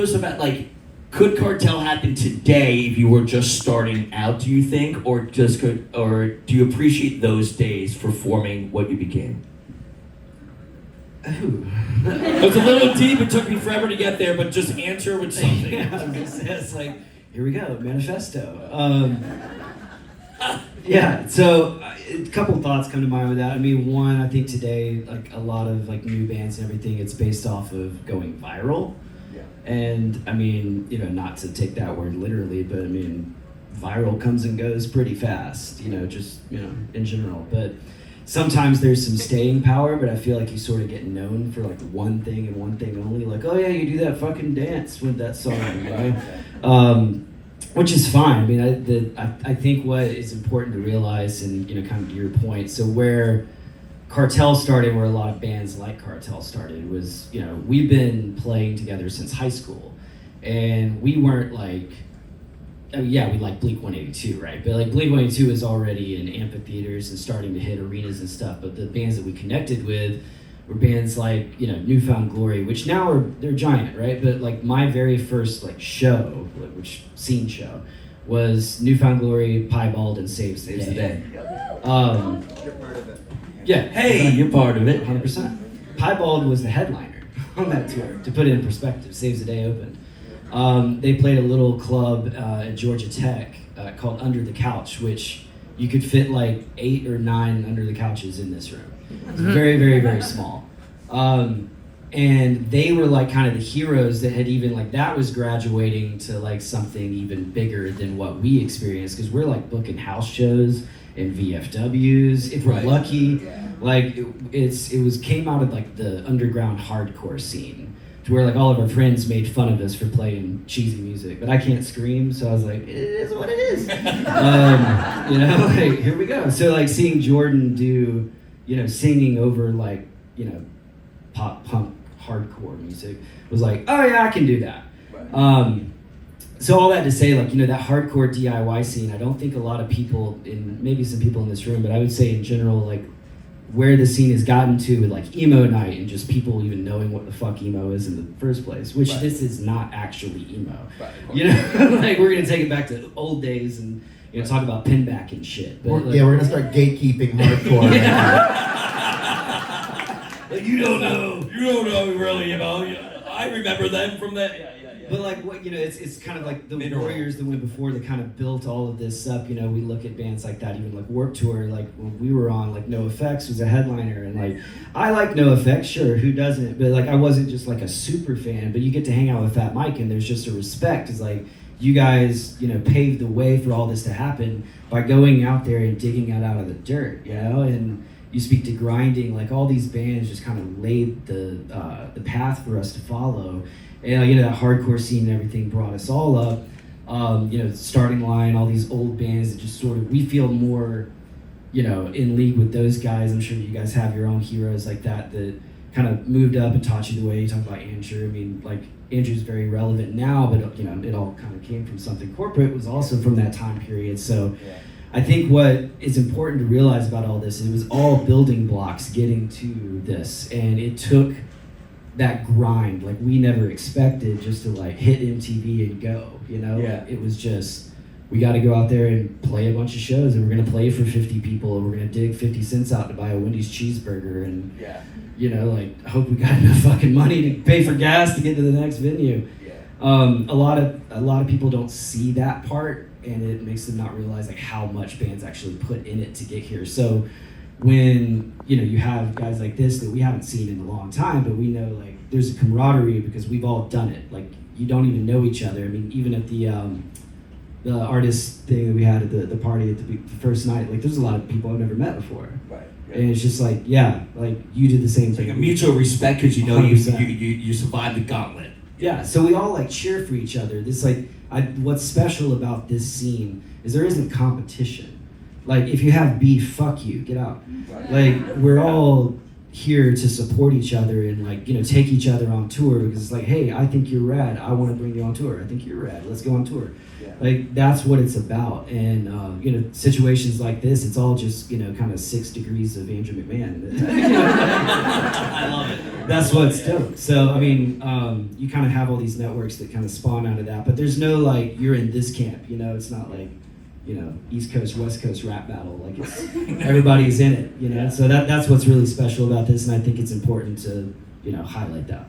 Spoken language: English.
was about like, could Cartel happen today if you were just starting out? Do you think, or do you appreciate those days for forming what you became? Ooh. It's a little deep. It took me forever to get there, but just answer with something. It's like, here we go, manifesto. Yeah, so a couple thoughts come to mind with that. I mean, one, I think today, like a lot of like new bands and everything, it's based off of going viral. Yeah. And I mean, you know, not to take that word literally, but I mean, viral comes and goes pretty fast, you know, just, you know, in general. But sometimes there's some staying power, but I feel like you sort of get known for like one thing and one thing only. Like, oh yeah, you do that fucking dance with that song, you know? Which is fine. I mean, I think what is important to realize, and you know, kind of to your point, so where Cartel started, where a lot of bands like Cartel started, was, you know, we've been playing together since high school, and we weren't like, I mean, yeah, we like Blink-182, right? But like Blink-182 is already in amphitheaters and starting to hit arenas and stuff. But the bands that we connected with were bands like, you know, Newfound Glory, which now they're giant, right? But like my very first like show, which scene show, was Newfound Glory, Piebald, and Saves the Day. You're part of it. Yeah. Hey, you're part of it. 100%. Piebald was the headliner on that tour. To put it in perspective, Saves the Day opened. They played a little club at Georgia Tech called Under the Couch, which you could fit like 8 or 9 under the couches in this room. It's very, very, very small. And they were like kind of the heroes that had even like, that was graduating to like something even bigger than what we experienced, because we're like booking house shows and VFWs if we're lucky. Like it came out of like the underground hardcore scene, to where like all of our friends made fun of us for playing cheesy music, but I can't scream, so I was like, it is what it is. You know, like, here we go. So like seeing Jordan do, you know, singing over like, you know, pop punk hardcore music was like, oh yeah, I can do that. Right. So all that to say, like, you know, that hardcore DIY scene, I don't think a lot of people, and maybe some people in this room, but I would say in general, like where the scene has gotten to with like emo night and just people even knowing what the fuck emo is in the first place, which this is not actually emo. Right. You know, like we're gonna take it back to old days and, you know, talk about pinback and shit. But yeah, we're gonna start gatekeeping hardcore. Like, you don't know really, you know. I remember them from that. But like what, you know, it's kind of like the Warriors that went before that kind of built all of this up. You know, we look at bands like that, even like Warped Tour, like when we were on, like NoFX was a headliner, and like I like NoFX, sure, who doesn't? But like I wasn't just like a super fan. But you get to hang out with Fat Mike, and there's just a respect. It's like you guys, you know, paved the way for all this to happen by going out there and digging it out of the dirt, you know. And you speak to grinding, like all these bands just kind of laid the path for us to follow. And you know, that hardcore scene and everything brought us all up. You know, Starting Line, all these old bands that just sort of, we feel more, you know, in league with those guys. I'm sure you guys have your own heroes like that kind of moved up and taught you the way. You talk about Andrew. I mean, like Andrew's very relevant now, but you know, it all kind of came from something corporate. It was also from that time period. So I think what is important to realize about all this is it was all building blocks getting to this, and it took that grind, like we never expected, just to like hit MTV and go, you know? It was just, we got to go out there and play a bunch of shows, and we're going to play for 50 people, and we're going to dig 50 cents out to buy a Wendy's cheeseburger, and you know, like hope we got enough fucking money to pay for gas to get to the next venue. A lot of people don't see that part, and it makes them not realize like how much bands actually put in it to get here. So when, you know, you have guys like this that we haven't seen in a long time, but we know like there's a camaraderie because we've all done it. Like you don't even know each other. I mean, even at the artist thing that we had at the party at the first night, like there's a lot of people I've never met before. Right. And it's just like, yeah, like you did the same thing. Like a mutual respect because you know you survived the gauntlet. Yeah, so we all like cheer for each other. This like, what's special about this scene is there isn't competition. Like if you have beef, fuck you, get out. Like we're all here to support each other and like, you know, take each other on tour because it's like, hey, I think you're rad. I want to bring you on tour. I think you're rad. Let's go on tour. Yeah. Like that's what it's about. And you know, situations like this, it's all just, you know, kind of 6 degrees of Andrew McMahon. I love it. That's what's dope. So I mean, you kind of have all these networks that kind of spawn out of that, but there's no like you're in this camp. You know, it's not like, you know, East Coast, West Coast rap battle. Like it's everybody's in it, you know. So that's what's really special about this, and I think it's important to, you know, highlight that.